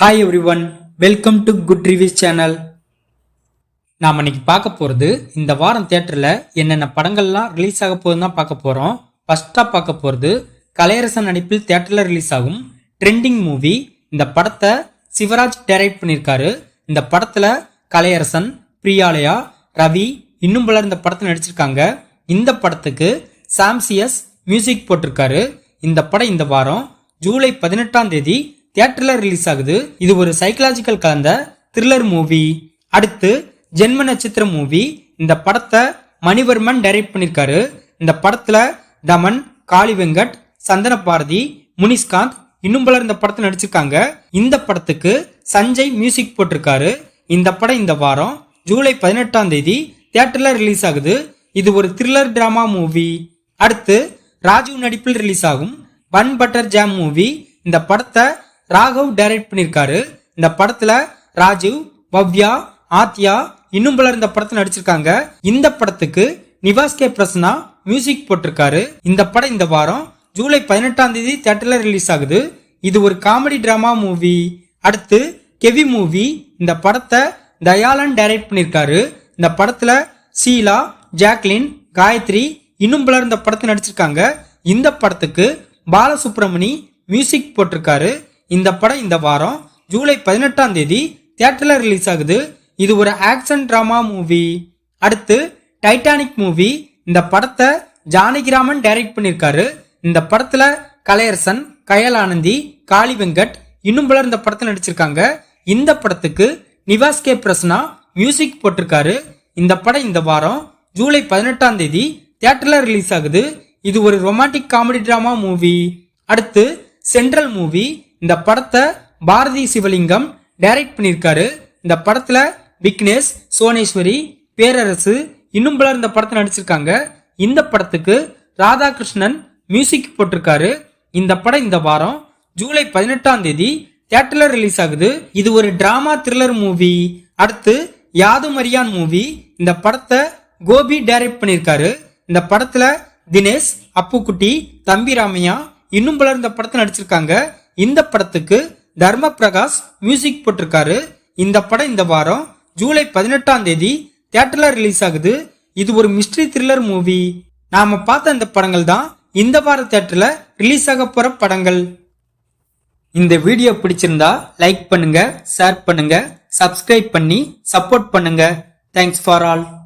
Hi everyone, welcome to Good Reviews channel. நாம் இன்னைக்கு பார்க்க போறது இந்த வாரம் தியேட்டர்ல என்னென்ன படங்கள்லாம் ரிலீஸ் ஆக போகுதுன்னு தான் பார்க்க போறோம். ஃபர்ஸ்டா பார்க்க போறது கலையரசன் நடிப்பில் தியேட்டர்ல ரிலீஸ் ஆகும் ட்ரெண்டிங் மூவி. இந்த படத்தை சிவராஜ் டைரக்ட் பண்ணியிருக்காரு. இந்த படத்துல கலையரசன், பிரியாலயா, ரவி இன்னும் பலர் இந்த படத்துல நடிச்சிருக்காங்க. இந்த படத்துக்கு சாம்சியஸ் மியூசிக் போட்டிருக்காரு. இந்த படம் இந்த வாரம் ஜூலை 18ஆம் தேதி தியேட்டர்ல ரிலீஸ் ஆகுது. இது ஒரு சைக்கலாஜிக்கல் கலந்த த்ரில்லர் மூவி. அடுத்து ஜென்ம நட்சத்திர மூவி. இந்த படத்தை மணிவர்மன் டைரக்ட் பண்ணிருக்காரு. இந்த படத்துல தமன், காளி வெங்கட், சந்தன பாரதி, முனிஷ்காந்த் இன்னும் பலர் இந்த படத்துல நடிச்சிருக்காங்க. இந்த படத்துக்கு சஞ்சய் மியூசிக் போட்டிருக்காரு. இந்த படம் இந்த வாரம் ஜூலை 18ஆம் தேதி தியேட்டர்ல ரிலீஸ் ஆகுது. இது ஒரு த்ரில்லர் டிராமா மூவி. அடுத்து ராஜீவ் நடிப்பில் ரிலீஸ் ஆகும் பன் பட்டர் ஜாம் மூவி. இந்த படத்தை ராகவ் டைரக்ட் பண்ணிருக்காரு. இந்த படத்துல ராஜீவ், பவ்யா, ஆத்யா இன்னும் பலர் இந்த படத்துல நடிச்சிருக்காங்க. இந்த படத்துக்கு நிவாஸ் கே பிரசன்னா மியூசிக் போட்டிருக்காரு. இந்த படம் இந்த வாரம் ஜூலை 18ஆம் தேதி தியேட்டர்ல ரிலீஸ் ஆகுது. இது ஒரு காமெடி டிராமா மூவி. அடுத்து கெவி மூவி. இந்த படத்தை தயாளன் டைரக்ட் பண்ணிருக்காரு. இந்த படத்துல ஷீலா, ஜாக்லின், காயத்ரி இன்னும் பலர் இந்த படத்துல நடிச்சிருக்காங்க. இந்த படத்துக்கு பாலசுப்ரமணி மியூசிக் போட்டிருக்காரு. இந்த படம் இந்த வாரம் ஜூலை 18ஆம் தேதி தியேட்டர்ல ரிலீஸ் ஆகுது. இது ஒரு ஆக்ஷன் டிராமா மூவி. அடுத்து டைட்டானிக் மூவி. இந்த படத்தை ஜானகிராமன் டைரக்ட் பண்ணிருக்காரு. இந்த படத்துல கலையரசன், கயல் ஆனந்தி, காளி வெங்கட் இன்னும் பலர் இந்த படத்துல நடிச்சிருக்காங்க. இந்த படத்துக்கு நிவாஸ் கே பிரசன்னா மியூசிக் போட்டிருக்காரு. இந்த படம் இந்த வாரம் ஜூலை 18ஆம் தேதி தியேட்டர்ல ரிலீஸ் ஆகுது. இது ஒரு ரொமான்டிக் காமெடி டிராமா மூவி. அடுத்து சென்ட்ரல் மூவி. இந்த படத்தை பாரதி சிவலிங்கம் டைரக்ட் பண்ணிருக்காரு. இந்த படத்துல விக்னேஷ், சோனேஸ்வரி, பேரரசு இன்னும் பலர் இந்த படத்துல நடிச்சிருக்காங்க. இந்த படத்துக்கு ராதாகிருஷ்ணன் மியூசிக் போட்டிருக்காரு. இந்த படம் இந்த வாரம் ஜூலை 18ஆம் தேதி தியேட்டர்ல ரிலீஸ் ஆகுது. இது ஒரு டிராமா த்ரில்லர் மூவி. அடுத்து யாதும் அறியான் மூவி. இந்த படத்தை கோபி டைரக்ட் பண்ணிருக்காரு. இந்த படத்துல தினேஷ், அப்புக்குட்டி, தம்பி ராமையா இன்னும் பலர் இந்த படத்துல நடிச்சிருக்காங்க. இந்த படத்துக்கு தர்ம பிரகாஷ் மியூசிக் போட்டிருக்காரு. இந்த படம் இந்த வாரம் ஜூலை 18ஆம் தேதி தியேட்டர்ல ரிலீஸ் ஆகுது. இது ஒரு மிஸ்ட்ரி த்ரில்லர் மூவி. நாம பார்த்த இந்த படங்கள் தான் இந்த வார தியேட்டர்ல ரிலீஸ் ஆக போற படங்கள். இந்த வீடியோ பிடிச்சிருந்தா லைக் பண்ணுங்க, ஷேர் பண்ணுங்க, சப்ஸ்கிரைப் பண்ணி சப்போர்ட் பண்ணுங்க. Thanks for all.